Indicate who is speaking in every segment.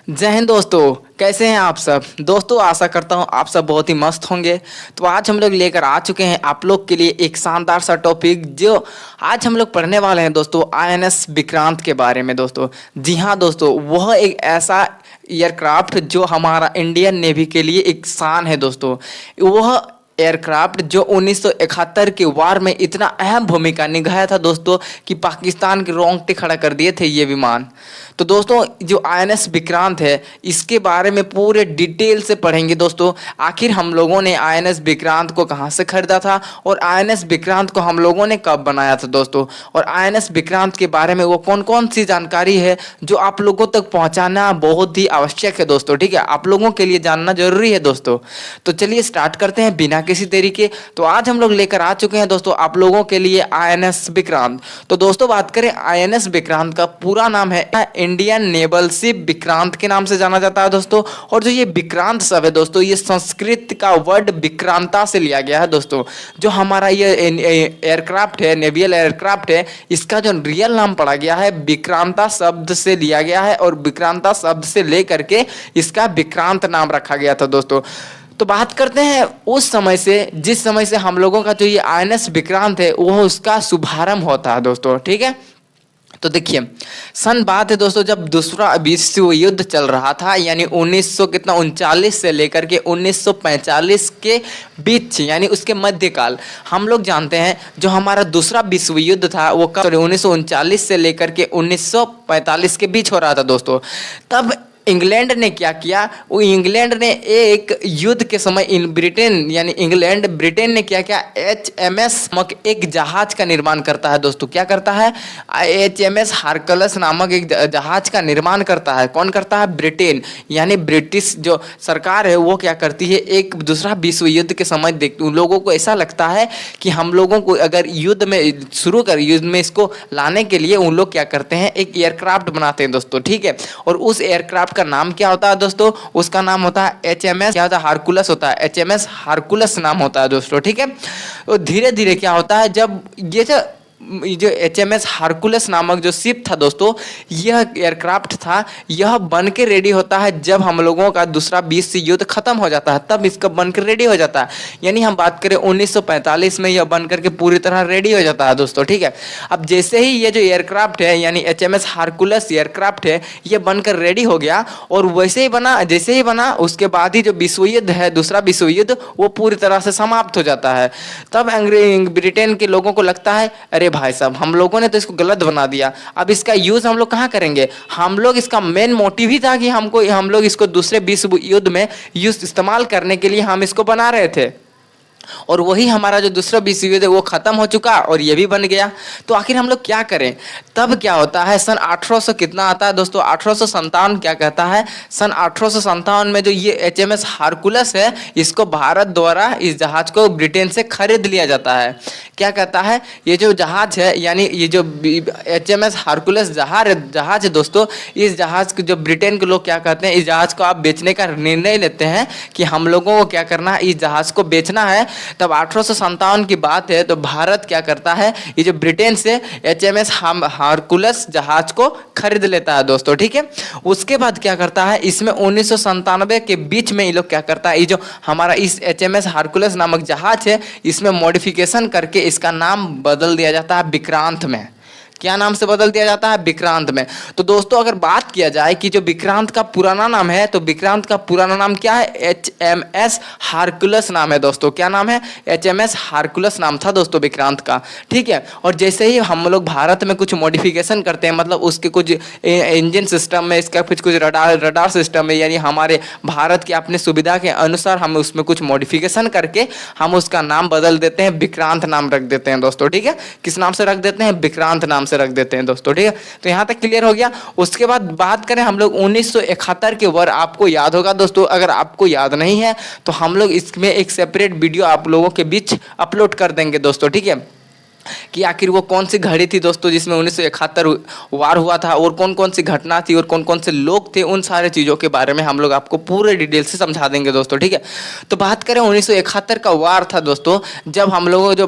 Speaker 1: जय हिंद दोस्तों। कैसे हैं आप सब दोस्तों। आशा करता हूं आप सब बहुत ही मस्त होंगे। तो आज हम लोग लेकर आ चुके हैं आप लोग के लिए एक शानदार सा टॉपिक, जो आज हम लोग पढ़ने वाले हैं दोस्तों, आईएनएस विक्रांत के बारे में दोस्तों। जी हाँ दोस्तों, वह एक ऐसा एयरक्राफ्ट जो हमारा इंडियन नेवी के लिए एक शान है दोस्तों। वह एयरक्राफ्ट जो 1971 के वार में इतना अहम भूमिका निभाया था दोस्तों कि पाकिस्तान के रोंगटे खड़ा कर दिए थे ये विमान। तो दोस्तों, जो आईएनएस विक्रांत है, इसके बारे में पूरे डिटेल से पढ़ेंगे दोस्तों। आखिर हम लोगों ने आईएनएस विक्रांत को कहां से खरीदा था और आईएनएस विक्रांत को हम लोगों ने कब बनाया था दोस्तों, और आईएनएस विक्रांत के बारे में वो कौन कौन सी जानकारी है जो आप लोगों तक पहुंचाना बहुत ही आवश्यक है दोस्तों। ठीक है, आप लोगों के लिए जानना जरूरी है दोस्तों। तो चलिए स्टार्ट करते हैं बिना किसी देरी के। तो आज हम लोग लेकर आ चुके हैं दोस्तों आप लोगों के लिए आईएनएस विक्रांत। तो दोस्तों, बात करें आईएनएस विक्रांत का पूरा नाम है इंडियन नेवल शिप विक्रांत के नाम से जाना जाता है दोस्तों। और जो ये विक्रांत शब्द है दोस्तों, ये संस्कृत का वर्ड विक्रांता से लिया गया है दोस्तों। जो हमारा ये एयरक्राफ्ट है, नेवियल एयरक्राफ्ट है, इसका जो रियल नाम पड़ा गया है विक्रांता शब्द से लिया गया है, और विक्रांता शब्द से लेकर के इसका विक्रांत नाम रखा गया था दोस्तों। तो बात करते हैं उस समय से, जिस समय से हम लोगों का जो ये आईएनएस विक्रांत है वह उसका शुभारंभ होता है दोस्तों। ठीक है, तो देखिए सन बात है दोस्तों, जब दूसरा विश्व युद्ध चल रहा था, यानी 1939 से लेकर के 1945 के बीच, यानी उसके मध्यकाल। हम लोग जानते हैं जो हमारा दूसरा विश्व युद्ध था वो कब 1939 से लेकर के 1945 के बीच हो रहा था दोस्तों। तब इंग्लैंड ने क्या किया, वो इंग्लैंड ने एक युद्ध के समय इन ब्रिटेन, यानी इंग्लैंड ब्रिटेन ने क्या किया, HMS नामक एक जहाज का निर्माण करता है दोस्तों। क्या करता है, HMS हार्कुलस नामक एक जहाज का निर्माण करता है। कौन करता है, ब्रिटेन, यानी ब्रिटिश जो सरकार है वो क्या करती है, एक दूसरा विश्व युद्ध के समय देख उन लोगों को ऐसा लगता है कि हम लोगों को अगर युद्ध में युद्ध में इसको लाने के लिए उन लोग क्या करते हैं, एक एयरक्राफ्ट बनाते हैं दोस्तों। ठीक है, और उस एयरक्राफ्ट का नाम क्या होता है दोस्तों, उसका नाम होता है HMS क्या होता है, हार्कुलस होता है। HMS हार्कुलस नाम होता है दोस्तों। ठीक है, तो धीरे धीरे क्या होता है, जब ये जो HMS हार्कुलस नामक जो शिप था दोस्तों, यह एयरक्राफ्ट था, यह बन के रेडी होता है जब हम लोगों का दूसरा विश्व युद्ध खत्म हो जाता है, तब इसका बनकर रेडी हो जाता है। यानी हम बात करें 1945 में यह बनकर के पूरी तरह रेडी हो जाता है दोस्तों। ठीक है, अब जैसे ही ये जो एयरक्राफ्ट है, यानी HMS हार्कुलस एयरक्राफ्ट है, ये बनकर रेडी हो गया, और वैसे ही बना, जैसे ही बना उसके बाद ही जो विश्व युद्ध है, दूसरा विश्व युद्ध, वो पूरी तरह से समाप्त हो जाता है। तब ब्रिटेन के लोगों को लगता है, अरे भाई साहब, हम लोगों ने तो इसको गलत बना दिया, अब इसका यूज हम लोग कहाँ करेंगे। हम लोग इसका मेन मोटिव ही था कि हम लोग इसको दूसरे विश्व युद्ध में इस्तेमाल करने के लिए हम इसको बना रहे थे, और वही हमारा जो दूसरा विश्व युद्ध है वो खत्म हो चुका और ये भी बन गया। तो आखिर हम लोग क्या करें। तब क्या होता है, सन 1800 कितना आता है दोस्तों, 1857 क्या कहता है, सन 1857 में जो ये HMS हार्कुलस है, इसको भारत द्वारा इस जहाज को ब्रिटेन से खरीद लिया जाता है। क्या कहता है, ये जो जहाज है, यानी ये जो HMS हार्कुलस जहाज है दोस्तों, इस जहाज को जो ब्रिटेन के लोग क्या कहते हैं, इस जहाज को आप बेचने का निर्णय लेते हैं कि हम लोगों को क्या करना है, इस जहाज को बेचना है। तब 1857 की बात है, तो भारत क्या करता है, ये जो ब्रिटेन से HMS हार्कुलस जहाज को खरीद लेता है दोस्तों। ठीक है, उसके बाद क्या करता है, इसमें 1997 के बीच में ये लोग क्या करता है, ये जो हमारा इस HMS हार्कुलस नामक जहाज है, इसमें मॉडिफिकेशन करके इसका नाम बदल दिया जाता है विक्रांत में। क्या नाम से बदल दिया जाता है, विक्रांत में। तो दोस्तों, अगर बात किया जाए कि जो विक्रांत का पुराना नाम है, तो विक्रांत का पुराना नाम क्या है, HMS हार्कुलस नाम है दोस्तों। क्या नाम है, HMS हार्कुलस नाम था दोस्तों विक्रांत का। ठीक है, और जैसे ही हम लोग भारत में कुछ मॉडिफिकेशन करते हैं, मतलब उसके कुछ इंजन सिस्टम में, इसका कुछ रडार सिस्टम में, यानी हमारे भारत की अपनी सुविधा के अनुसार हम उसमें कुछ मॉडिफिकेशन करके हम उसका नाम बदल देते हैं, विक्रांत नाम रख देते हैं दोस्तों। ठीक है, किस नाम से रख देते हैं, विक्रांत नाम से रख देते हैं दोस्तों। ठीक है, तो यहां तक क्लियर हो गया। उसके बाद बात करें हम लोग 1971 के वर्ष, आपको याद होगा दोस्तों, अगर आपको याद नहीं है तो हम लोग इसमें एक सेपरेट वीडियो आप लोगों के बीच अपलोड कर देंगे दोस्तों। ठीक है, कि आखिर वो कौन सी घड़ी थी दोस्तों जिसमें 1971 वार हुआ था, और कौन कौन सी घटना थी और कौन कौन से लोग थे, उन सारे चीज़ों के बारे में हम लोग आपको पूरे डिटेल से समझा देंगे दोस्तों, ठीक है। तो बात करें 1971 का वार था दोस्तों, जब हम लोगों जो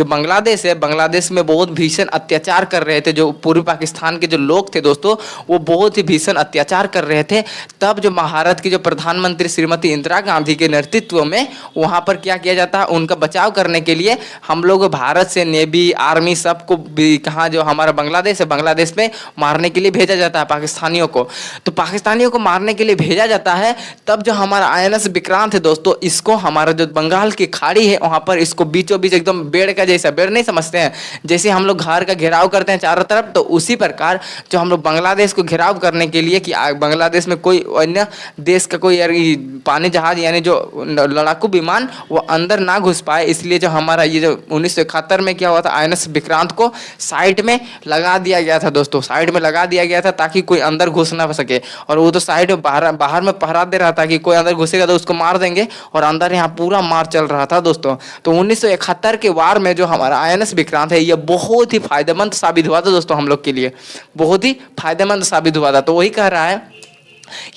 Speaker 1: बांग्लादेश है, बांग्लादेश में बहुत भीषण अत्याचार कर रहे थे, जो पूर्वी पाकिस्तान के जो लोग थे दोस्तों, वो बहुत ही भीषण अत्याचार कर रहे थे। तब जो भारत की जो प्रधानमंत्री श्रीमती इंदिरा गांधी के नेतृत्व में वहाँ पर क्या किया जाता है, उनका बचाव करने के लिए हम लोग भारत से नेवी, आर्मी सबको भी कहाँ जो हमारा बांग्लादेश है, बांग्लादेश में मारने के लिए भेजा जाता है पाकिस्तानियों को। तो पाकिस्तानियों को मारने के लिए भेजा जाता है। तब जो हमारा INS विक्रांत है दोस्तों, इसको हमारा जो बंगाल की खाड़ी है वहाँ पर इसको बीचों बीच एकदम बेड़ का जैसा, बेड़ नहीं समझते हैं, जैसे हम लोग घर का घेराव करते हैं चारों तरफ, तो उसी प्रकार जो हम लोग बांग्लादेश को घेराव करने के लिए कि बांग्लादेश में कोई अन्य देश का कोई पानी जहाज यानी जो लड़ाकू विमान वो अंदर ना घुस पाए, इसलिए जो हमारा ये जो 1971 में क्या हुआ था, INS विक्रांत को साइड में लगा दिया गया था दोस्तों, साइड में लगा दिया गया था ताकि कोई अंदर घुस ना सके। और वो तो साइड में बाहर में पहरा दे रहा था कि कोई अंदर घुसेगा तो उसको मार देंगे, और अंदर यहाँ पूरा मार चल रहा था दोस्तों। तो 1971 के वार में जो हमारा INS विक्रांत है, ये बहुत ही फायदेमंद साबित हुआ था दोस्तों, हम लोग के लिए बहुत ही फायदेमंद साबित हुआ था। तो वही कह रहा है,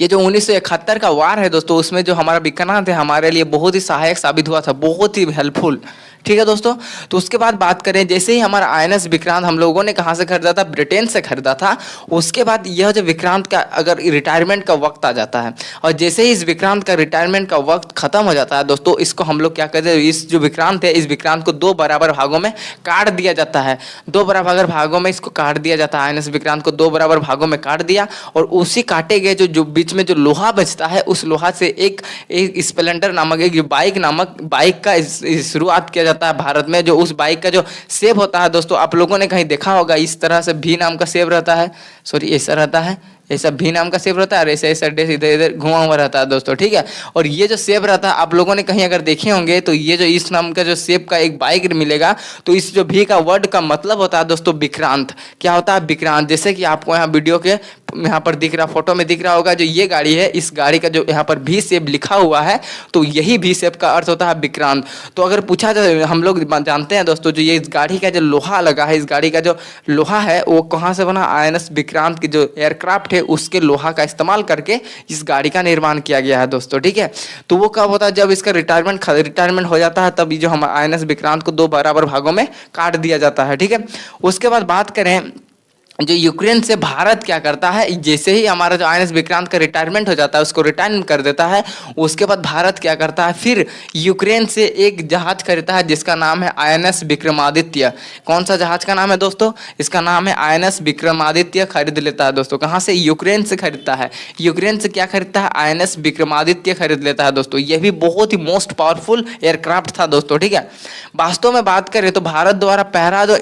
Speaker 1: ये जो 1971 का वार है दोस्तों, उसमें जो हमारा विक्रांत है हमारे लिए बहुत ही सहायक साबित हुआ था, बहुत ही हेल्पफुल, ठीक है दोस्तों। तो उसके बाद बात करें, जैसे ही हमारा INS विक्रांत हम लोगों ने कहाँ से खरीदा था, ब्रिटेन से खरीदा था। उसके बाद यह जो विक्रांत का अगर रिटायरमेंट का वक्त आ जाता है, और जैसे ही इस विक्रांत का रिटायरमेंट का वक्त खत्म हो जाता है दोस्तों, इसको हम लोग क्या कहते हैं, इस जो विक्रांत है, इस विक्रांत को 2 बराबर भागों में काट दिया जाता है। 2 बराबर भागों में इसको काट दिया जाता है। INS विक्रांत को 2 बराबर भागों में काट दिया, और उसी काटे गए जो बीच में जो लोहा बचता है, उस लोहा से एक स्प्लेंडर नामक एक जो बाइक का शुरुआत किया जाता है भारत में। जो उस बाइक का जो शेप होता है दोस्तों, आप लोगों ने कहीं देखा होगा, इस तरह से V नाम का शेप रहता है, सॉरी ऐसा रहता है, ऐसा V नाम का शेप रहता है, और ऐसा ऐसा डेस इधर इधर घुमा हुआ रहता है दोस्तों, ठीक है। और ये जो शेप रहता है, आप लोगों ने कहीं अगर देखे होंगे तो ये जो इस नाम का जो शेप का एक बाइक मिलेगा, तो इस जो V का वर्ड का मतलब होता है दोस्तों विक्रांत। क्या होता है, विक्रांत। जैसे कि आपको यहाँ वीडियो के यहाँ पर दिख रहा, फोटो में दिख रहा होगा, जो ये गाड़ी है, इस गाड़ी का जो यहाँ पर V शेप लिखा हुआ है, तो यही V शेप का अर्थ होता है विक्रांत। तो अगर पूछा जाए, हम लोग जानते हैं दोस्तों, जो ये इस गाड़ी का जो लोहा लगा है, इस गाड़ी का जो लोहा है वो कहाँ से बना, INS विक्रांत की जो एयरक्राफ्ट है उसके लोहा का इस्तेमाल करके इस गाड़ी का निर्माण किया गया है दोस्तों, ठीक है। तो वो कब होता है, जब इसका रिटायरमेंट हो जाता है, तब जो हम INS विक्रांत को 2 बराबर भागों में काट दिया जाता है, ठीक है। उसके बाद बात करें, जो यूक्रेन से भारत क्या करता है, जैसे ही हमारा जो INS विक्रांत का रिटायरमेंट हो जाता है, उसको रिटायर कर देता है, उसके बाद भारत क्या करता है, फिर यूक्रेन से एक जहाज खरीदता है जिसका नाम है INS विक्रमादित्य। कौन सा जहाज का नाम है दोस्तों, इसका नाम है INS विक्रमादित्य। खरीद लेता है दोस्तों, कहाँ से, यूक्रेन से खरीदता है। यूक्रेन से क्या खरीदता है, INS विक्रमादित्य खरीद लेता है दोस्तों। यह भी बहुत ही मोस्ट पावरफुल एयरक्राफ्ट था दोस्तों, ठीक है। वास्तव में बात करें तो भारत द्वारा पहला जो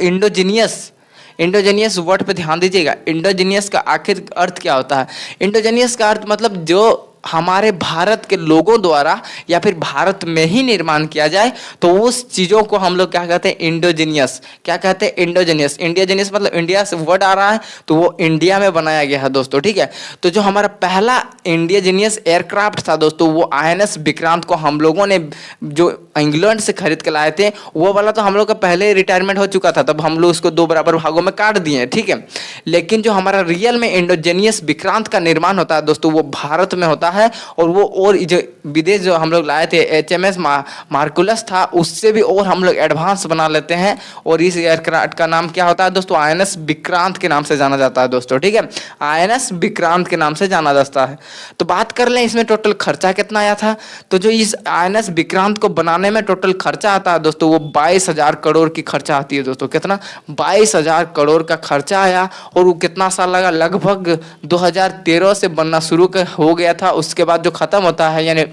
Speaker 1: इंडोजीनियस वर्ड पे ध्यान दीजिएगा। इंडोजीनियस का आखिर अर्थ क्या होता है, इंडोजीनियस का अर्थ मतलब जो हमारे भारत के लोगों द्वारा या फिर भारत में ही निर्माण किया जाए, तो उस चीज़ों को हम लोग क्या कहते हैं, इंडोजीनियस। क्या कहते हैं, इंडोजीनियस। इंडियाजीनियस मतलब इंडिया से वर्ड आ रहा है, तो वो इंडिया में बनाया गया है दोस्तों, ठीक है। तो जो हमारा पहला इंडियाजीनियस एयरक्राफ्ट था दोस्तों, वो INS विक्रांत को हम लोगों ने जो इंग्लैंड से खरीद के लाए थे, वो वाला तो हम लोग का पहले रिटायरमेंट हो चुका था, तब हम लोग उसको 2 बराबर भागों में काट दिए, ठीक है। लेकिन जो हमारा रियल में इंडोजीनियस विक्रांत का निर्माण होता है दोस्तों, वो भारत में होता है। और वो और जो विदेश जो हम लोग लाए थे HMS मार्कुलस था, उससे भी और हम लोग एडवांस बना लेते हैं। और इस एयरक्राफ्ट का नाम क्या होता है दोस्तों, INS विक्रांत के नाम से जाना जाता है दोस्तों, ठीक है। INS विक्रांत के नाम से जाना जाता है। तो बात कर लें इसमें टोटल खर्चा कितना आया था, तो जो इस INS विक्रांत को बनाने में टोटल खर्चा आता है दोस्तों, वो 22,000 करोड़ की खर्चा आती है दोस्तों। कितना, 22,000 करोड़ का खर्चा आया। और वो कितना साल लगा, लगभग 2013 से बनना शुरू हो गया था, उसके बाद जो खत्म होता है, यानी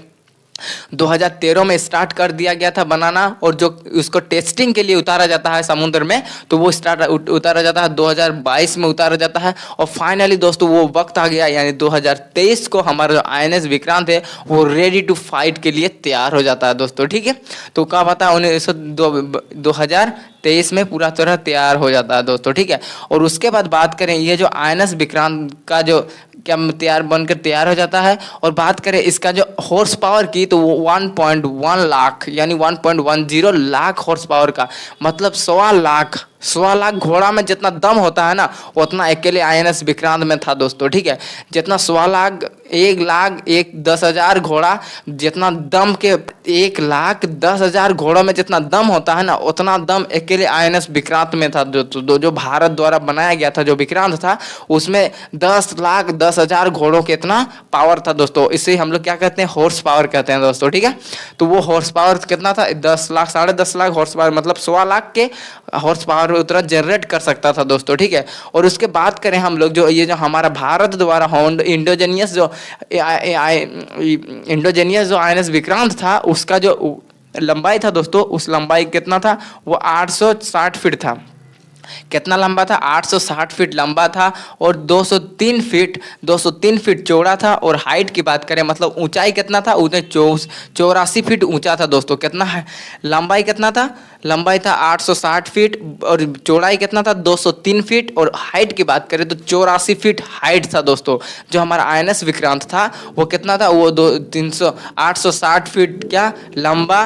Speaker 1: 2013 में स्टार्ट कर दिया गया था बनाना। और जो उसको टेस्टिंग के लिए उतारा जाता है समुद्र में, तो वो उतारा जाता है 2022 में उतारा जाता है। और फाइनली दोस्तों वो वक्त आ गया, यानी 2023 को हमारा जो INS विक्रांत है वो रेडी टू फाइट के लिए तैयार हो जाता है दोस्तों, ठीक है। तो क्या पता 2023 में पूरा तरह तैयार हो जाता है दोस्तों, ठीक है। और उसके बाद बात करें, ये जो INS विक्रांत का जो क्या बनकर तैयार हो जाता है। और बात करें इसका जो हॉर्स पावर की, तो वो 1.1 लाख यानी 1.10 लाख हॉर्स पावर का, मतलब 1.25 लाख घोड़ा में जितना दम होता है ना, उतना अकेले आईएनएस विक्रांत में था दोस्तों। ठीक है, जितना 1.25 लाख 1,10,000 घोड़ा जितना दम के 1,10,000 घोड़ों में जितना दम होता है ना, उतना दम अकेले आईएनएस विक्रांत में था। जो भारत द्वारा बनाया गया था, जो विक्रांत था, उसमें 10,10,000 घोड़ों के इतना पावर था दोस्तों। इसे हम लोग क्या कहते हैं, हॉर्स पावर कहते हैं दोस्तों। ठीक है, तो वो हॉर्स पावर कितना था, 10 लाख 10.5 लाख हॉर्स पावर, मतलब 1.25 लाख के हॉर्स पावर उतना जनरेट कर सकता था दोस्तों। ठीक है, और उसके बात करें हम लोग, जो ये जो हमारा भारत द्वारा इंडोजेनियस जो आईएनएस विक्रांत था, उसका जो लंबाई था दोस्तों, उस लंबाई कितना था, वो 860 फीट था। कितना लंबा था, 860 फीट लंबा था, और 203 फीट चौड़ा था। और हाइट की बात करें, मतलब ऊंचाई कितना था, उसने 84 फीट ऊंचा था दोस्तों। कितना है, लंबाई कितना था, लंबाई था 860 फीट, और चौड़ाई कितना था, 203 फीट। और हाइट की बात करें तो 84 फीट हाइट था दोस्तों। जो हमारा आईएनएस विक्रांत था, वो कितना था, वो 860 फीट क्या लंबा,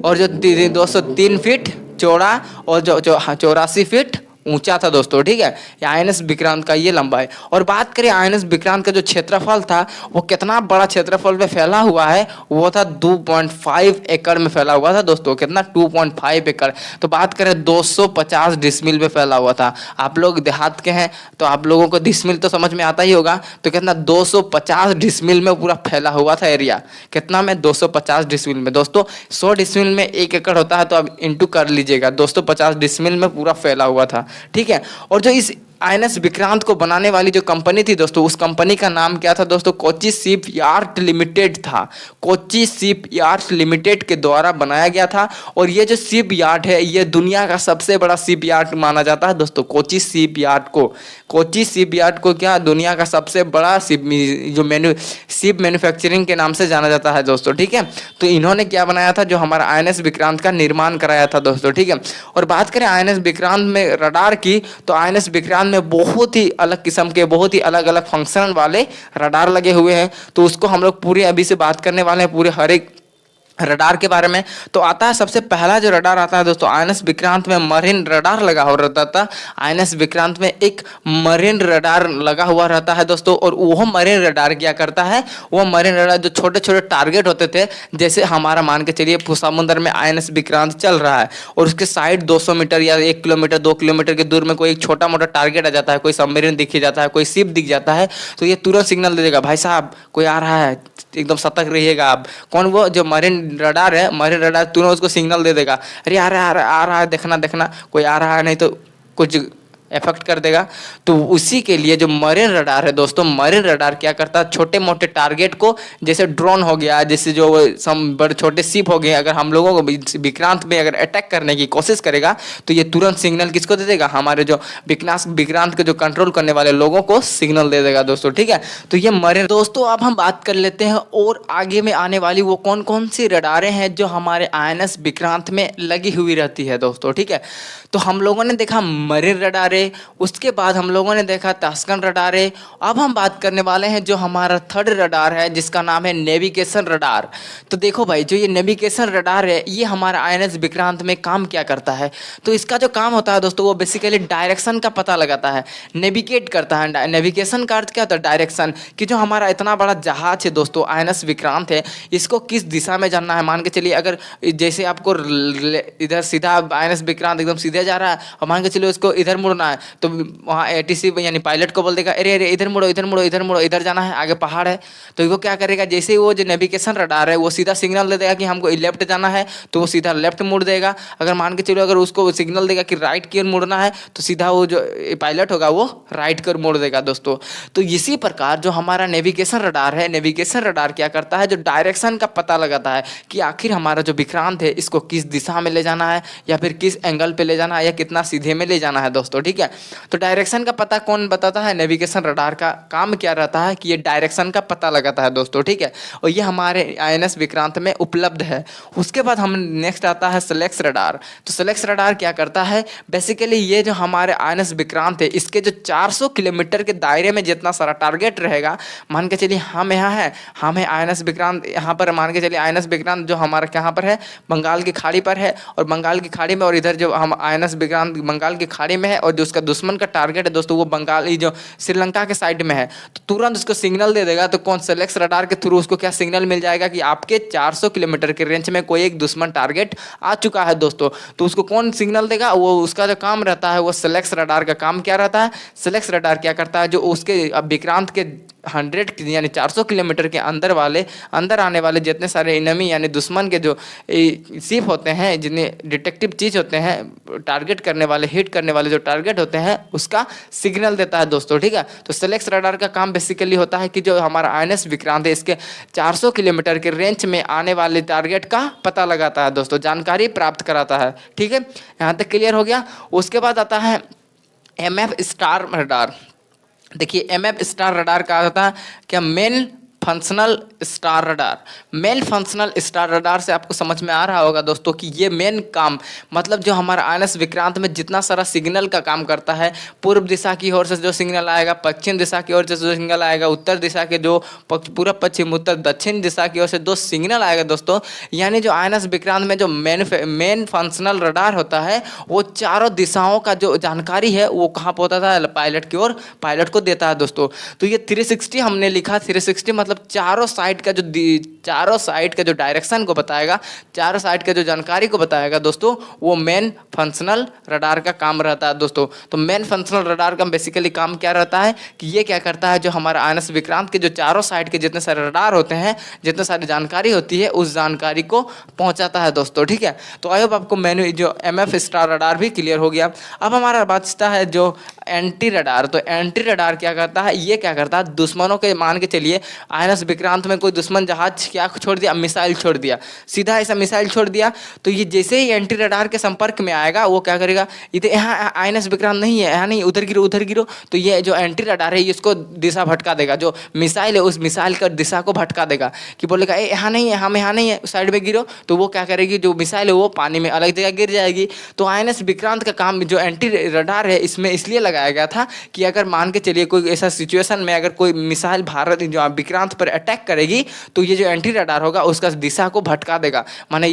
Speaker 1: और जो 203 फीट चौड़ा, और जो 84 फीट ऊंचा था दोस्तों। ठीक है, आईएनएस विक्रांत का ये लंबा है। और बात करें आईएनएस विक्रांत का जो क्षेत्रफल था, वो कितना बड़ा क्षेत्रफल में फैला हुआ है, वो था 2.5 एकड़ में फैला हुआ था दोस्तों। कितना, 2.5 एकड़। तो बात करें 250 डिसमिल में फैला हुआ था। आप लोग देहात के हैं तो आप लोगों को डिसमिल तो समझ में आता ही होगा। तो कितना, 250 डिसमिल में पूरा फैला हुआ था एरिया। कितना में, 250 डिसमिल में दोस्तों। 100 डिसमिल में 1 एकड़ होता है, तो आप इंटू कर लीजिएगा, 250 डिसमिल में पूरा फैला हुआ था। ठीक है, और जो इस आईएनएस विक्रांत को बनाने वाली जो कंपनी थी दोस्तों, उस कंपनी का नाम क्या था दोस्तों, कोची शिप यार्ड लिमिटेड था। कोची शिप यार्ड लिमिटेड के द्वारा बनाया गया था। और ये जो शिप यार्ड है, ये दुनिया का सबसे बड़ा शिप यार्ड माना जाता है दोस्तों। कोची शिप यार्ड को क्या, दुनिया का सबसे बड़ा शिप मैन्युफैक्चरिंग के नाम से जाना जाता है दोस्तों। ठीक है, तो इन्होंने क्या बनाया था, जो हमारा आईएनएस विक्रांत का निर्माण कराया था दोस्तों। ठीक है, और बात करें आईएनएस विक्रांत में रडार की, तो आईएनएस विक्रांत में बहुत ही अलग किस्म के, बहुत ही अलग अलग फंक्शन वाले रडार लगे हुए हैं। तो उसको हम लोग पूरे अभी से बात करने वाले हैं, पूरे हर एक रडार के बारे में। तो आता है सबसे पहला जो रडार आता है दोस्तों, आईएनएस विक्रांत में मरीन रडार लगा हुआ रहता था। आईएनएस विक्रांत में एक मरीन रडार लगा हुआ रहता है दोस्तों। और वो मरीन रडार क्या करता है, वो मरीन रडार जो छोटे छोटे टारगेट होते थे, जैसे हमारा मान के चलिए समुद्र में आईएनएस विक्रांत चल रहा है, और उसके साइड 200 मीटर या 1 किलोमीटर 2 किलोमीटर के दूर में कोई एक छोटा मोटा टारगेट आ जाता है, कोई सबमरीन दिख जाता है, कोई शिप दिख जाता है, तो ये तुरंत सिग्नल दे देगा, भाई साहब कोई आ रहा है, एकदम सतर्क रहिएगा आप। कौन, वो जो मरीन रडार है, मरीन रडार तुरंत उसको सिग्नल दे देगा, अरे आ रहा है, देखना कोई आ रहा है, नहीं तो कुछ इफेक्ट कर देगा। तो उसी के लिए जो मरीन रडार है दोस्तों, मरीन रडार क्या करता है, छोटे मोटे टारगेट को, जैसे ड्रोन हो गया, जैसे जो बड़े छोटे शिप हो गए, अगर हम लोगों को विक्रांत में अगर अटैक करने की कोशिश करेगा, तो ये तुरंत सिग्नल किसको दे देगा, हमारे जो विक्रांत के जो कंट्रोल करने वाले लोगों को सिग्नल दे देगा दोस्तों। ठीक है, तो ये मरीन दोस्तों। अब हम बात कर लेते हैं और आगे में आने वाली वो कौन कौन सी रडारें हैं जो हमारे आईएनएस विक्रांत में लगी हुई रहती है दोस्तों। ठीक है, तो हम लोगों ने देखा मरीन रडारें, उसके बाद हम लोगों ने देखा टस्कन रडार है। अब हम बात करने वाले हैं जो हमारा थर्ड रडार है, जिसका नाम है नेविगेशन रडार। तो देखो भाई, जो ये नेविगेशन रडार है, ये हमारा आईएनएस विक्रांत में काम क्या करता है, तो इसका जो काम होता है दोस्तों, वो बेसिकली डायरेक्शन का पता लगाता है, नेविगेट करता है। नेविगेशन का अर्थ क्या होता है, डायरेक्शन, कि जो हमारा इतना बड़ा जहाज है दोस्तों, आईएनएस विक्रांत है, इसको किस दिशा में जाना है। मान के चलिए, अगर जैसे आपको इधर सीधा आईएनएस विक्रांत एकदम सीधे जा रहा है, और मान के चलिए उसको इधर मुड़ना है, तो वहाँ एटीसी यानी पायलट को बोल देगा, अरे अरे इधर मुड़ो, इधर जाना है, आगे पहाड़ है। तो वो क्या करेगा, जैसे ही वो जो नेविगेशन रडार है, वो सीधा सिग्नल दे देगा कि हमको लेफ्ट जाना है, तो वो सीधा लेफ्ट मुड़ देगा। अगर मान के चलो, अगर उसको सिग्नल देगा कि राइट की ओर मुड़ना है, तो सीधा वो जो पायलट होगा वो राइट की ओर मुड़ देगा दोस्तों। तो इसी प्रकार जो हमारा नेविगेशन रडार है, नेविगेशन रडार क्या करता है, जो डायरेक्शन का पता लगाता है कि आखिर हमारा जो विक्रांत है, इसको किस दिशा में ले जाना है, या फिर किस एंगल पे ले जाना है, या कितना सीधे में ले जाना है दोस्तों। ठीक है, है। तो डायरेक्शन का पता कौन बताता है? नेविगेशन रडार का काम क्या रहता है कि ये डायरेक्शन का पता लगाता है दोस्तों, ठीक है। और ये हमारे INS विक्रांत में उपलब्ध है। उसके बाद हम नेक्स्ट आता है सेलेक्स रडार। तो सेलेक्स रडार क्या करता है? बेसिकली ये जो हमारे INS विक्रांत है, इसके जो 400 किलोमीटर के दायरे में जितना सारा टारगेट रहेगा, मान के चलिए हम यहाँ हैं, हम है INS विक्रांत, यहाँ पर मान के चलिए INS विक्रांत जो हमारा कहाँ पर है, बंगाल की खाड़ी पर है। और बंगाल की खाड़ी में, और इधर जो हम INS विक्रांत बंगाल की खाड़ी में है, और जो उसका दुश्मन का टारगेट है दोस्तों वो बंगाली जो श्रीलंका के साइड में है, तो तुरंत उसको सिग्नल दे देगा। तो कौन सेलेक्स रडार के थ्रू उसको क्या सिग्नल मिल जाएगा कि आपके 400 किलोमीटर के रेंज में कोई एक दुश्मन टारगेट आ चुका है दोस्तों। तो उसको कौन सिग्नल देगा? वो उसका जो काम रहता है, वो सेलेक्स रडार का काम क्या रहता है? सेलेक्स रडार क्या करता है? जो उसके विक्रांत के 100 यानी 400 किलोमीटर के अंदर आने वाले जितने सारे इनमी यानी दुश्मन के जो शिप होते हैं, जिन्हें डिटेक्टिव चीज होते हैं, टारगेट करने वाले, हिट करने वाले जो टारगेट होते हैं, उसका सिग्नल देता है दोस्तों, ठीक है। तो सेलेक्स रडार का काम बेसिकली होता है कि जो हमारा INS विक्रांत है, इसके 400 किलोमीटर के रेंज में आने वाले टारगेट का पता लगाता है दोस्तों, जानकारी प्राप्त कराता है, ठीक है। यहाँ तक क्लियर हो गया। उसके बाद आता है MF स्टार रडार। देखिए MF स्टार रडार का होता है क्या? Main functional star radar. Main functional star radar से आपको समझ में आ रहा होगा दोस्तों कि ये मेन काम, मतलब जो हमारा INS विक्रांत में जितना सारा सिग्नल का काम करता है, पूर्व दिशा की ओर से जो सिग्नल आएगा, पश्चिम दिशा की ओर से जो सिग्नल आएगा, उत्तर दिशा के जो पूर्व पश्चिम उत्तर दक्षिण दिशा की ओर से दो सिग्नल आएगा दोस्तों, यानी जो INS विक्रांत में जो मेन फंक्शनल रडार होता है, वो चारों दिशाओं का जो जानकारी है वो कहाँ पे होता था? पायलट की ओर, पायलट को देता है दोस्तों। तो ये 360 हमने लिखा, 360 मतलब चारों साइड का जो डायरेक्शन को बताएगा, चारों साइड का जो जानकारी को बताएगा दोस्तों, वो मेन फंक्शनल रडार का काम रहता है दोस्तों। तो मेन फंक्शनल रडार का बेसिकली काम क्या रहता है कि ये क्या करता है? जो हमारा INS विक्रांत के जो चारों साइड के जितने सारे रडार होते हैं, जितने सारी जानकारी होती है, उस जानकारी को पहुंचाता है दोस्तों, ठीक है। तो आई होप आपको मेनू जो MF स्टार रडार भी क्लियर हो गया। अब हमारा बचता है जो एंटी रडार। तो एंटी रडार क्या करता है? ये क्या करता है? दुश्मनों के, मान के चलिए INS विक्रांत में कोई दुश्मन जहाज क्या छोड़ दिया? मिसाइल छोड़ दिया, सीधा ऐसा मिसाइल छोड़ दिया। तो ये जैसे ही एंटी रडार के संपर्क में आएगा, वो क्या करेगा? इधर यहाँ INS विक्रांत नहीं है, यहाँ नहीं, उधर गिरो, उधर गिरो। तो ये जो एंटी रडार है, ये इसको दिशा भटका देगा, जो मिसाइल है उस मिसाइल का दिशा को भटका देगा, कि बोलेगा ए यहाँ नहीं है, हम यहाँ नहीं है, साइड में गिरो। तो वो क्या करेगी? जो मिसाइल है वो पानी में अलग जगह गिर जाएगी। तो INS विक्रांत का काम जो एंटी रडार है, इसमें इसलिए लगाया गया था कि अगर मान के चलिए कोई ऐसा सिचुएशन में अगर कोई मिसाइल भारत जो विक्रांत पर अटैक करेगी, तो ये जो एंटी रडार होगा उसका दिशा को भटका देगा। माने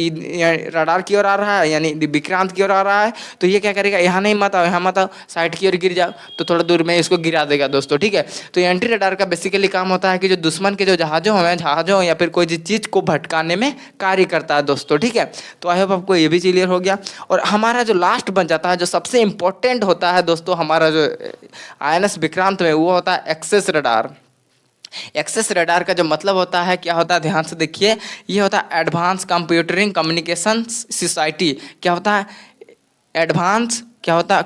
Speaker 1: रडार की ओर आ रहा है, यानी विक्रांत की ओर आ रहा है, तो ये क्या करेगा? यहाँ नहीं मत आओ, यहाँ मत आओ, साइड की ओर गिर जाओ, तो थोड़ा दूर में इसको गिरा देगा दोस्तों, ठीक है। तो एंटी रडार का बेसिकली काम होता है कि जो दुश्मन के जो जहाज़ों या फिर कोई चीज़ को भटकाने में कार्य करता है दोस्तों, ठीक है। तो आई होप आपको ये भी क्लियर हो गया। और हमारा जो लास्ट बन जाता है, जो सबसे इंपॉर्टेंट होता है दोस्तों हमारा जो INS विक्रांत में, वो होता है एक्सेस रडार। एक्सेस रडार का जो मतलब होता है, क्या होता है? ध्यान से देखिए, ये होता है एडवांस कंप्यूटरिंग कम्युनिकेशन सोसाइटी। क्या होता है? एडवांस क्या होता है?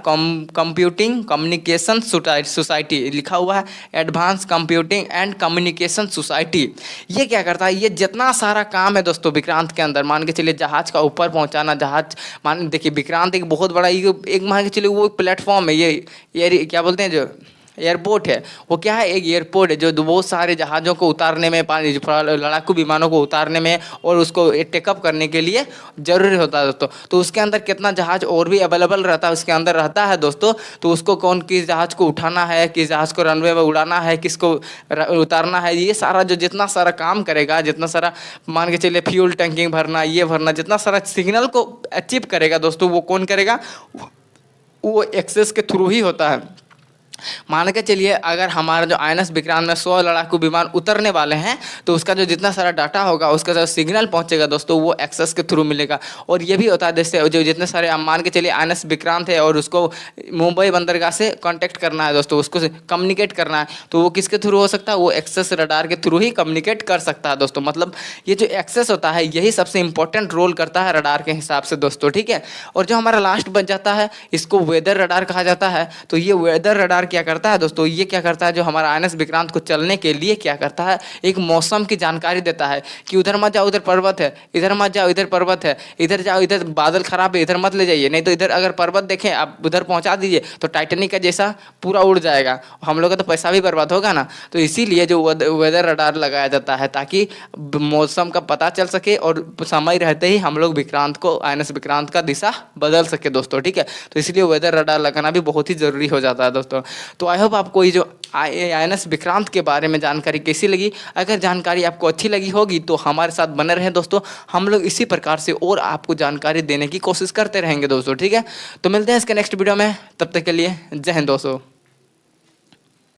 Speaker 1: कंप्यूटिंग कम्युनिकेशन सोसाइटी लिखा हुआ है, advance computing and communication society. ये क्या करता है? ये जितना सारा काम है दोस्तों विक्रांत के अंदर, मान के चलिए जहाज का ऊपर पहुंचाना, जहाज मान देखिए विक्रांत एक बहुत बड़ा एक मान के चलिए वो प्लेटफॉर्म है, ये क्या बोलते हैं, जो एयरपोर्ट है, वो क्या है? एक एयरपोर्ट है जो बहुत सारे जहाज़ों को उतारने में, लड़ाकू विमानों को उतारने में और उसको टेकअप करने के लिए ज़रूरी होता है दोस्तों। तो उसके अंदर कितना जहाज़ और भी अवेलेबल रहता है, उसके अंदर रहता है दोस्तों। तो उसको कौन किस जहाज़ को उठाना है, किस जहाज़ को रनवे में उड़ाना है, किसको उतारना है, ये सारा जो जितना सारा काम करेगा, जितना सारा मान के चलिए फ्यूल टैंकिंग भरना, ये भरना, जितना सारा सिग्नल को अचीव करेगा दोस्तों, वो कौन करेगा? वो एक्सेस के थ्रू ही होता है। मान के चलिए अगर हमारा जो INS विक्रांत में 100 लड़ाकू विमान उतरने वाले हैं, तो उसका जो जितना सारा डाटा होगा, उसका जो सिग्नल पहुंचेगा दोस्तों, वो एक्सेस के थ्रू मिलेगा। और ये भी होता है जैसे जो जितने सारे मान के चलिए INS विक्रांत है और उसको मुंबई बंदरगाह से कांटेक्ट करना है दोस्तों, उसको कम्युनिकेट करना है, तो वो किसके थ्रू हो सकता है? वो एक्सेस रडार के थ्रू ही कम्युनिकेट कर सकता है दोस्तों। मतलब ये जो एक्सेस होता है, यही सबसे इंपॉर्टेंट रोल करता है रडार के हिसाब से दोस्तों, ठीक है। और जो हमारा लास्ट बच जाता है, इसको वेदर रडार कहा जाता है। तो ये वेदर रडार क्या करता है दोस्तों, ये क्या करता है, जो हमारा आईएनएस विक्रांत को चलने के लिए क्या करता है, एक मौसम की जानकारी देता है कि उधर मत जाओ, उधर पर्वत है, इधर मत जाओ, इधर पर्वत है, इधर जाओ, इधर बादल खराब है, इधर मत ले जाइए, नहीं तो इधर अगर पर्वत देखें आप उधर पहुंचा दीजिए तो टाइटेनिक का जैसा पूरा उड़ जाएगा, हम लोग का तो पैसा भी बर्बाद होगा ना। तो इसीलिए जो वेदर रडार लगाया जाता है ताकि मौसम का पता चल सके और समय रहते ही हम लोग विक्रांत को, आईएनएस विक्रांत का दिशा बदल सके दोस्तों, ठीक है। तो इसलिए वेदर रडार लगाना भी बहुत ही ज़रूरी हो जाता है दोस्तों। तो आई होप आपको ये जो आईएनएस विक्रांत के बारे में जानकारी कैसी लगी। अगर जानकारी आपको अच्छी लगी होगी तो हमारे साथ बने रहें दोस्तों, हम लोग इसी प्रकार से और आपको जानकारी देने की कोशिश करते रहेंगे दोस्तों, ठीक है। तो मिलते हैं इसके नेक्स्ट वीडियो में, तब तक के लिए जय हिंद दोस्तों।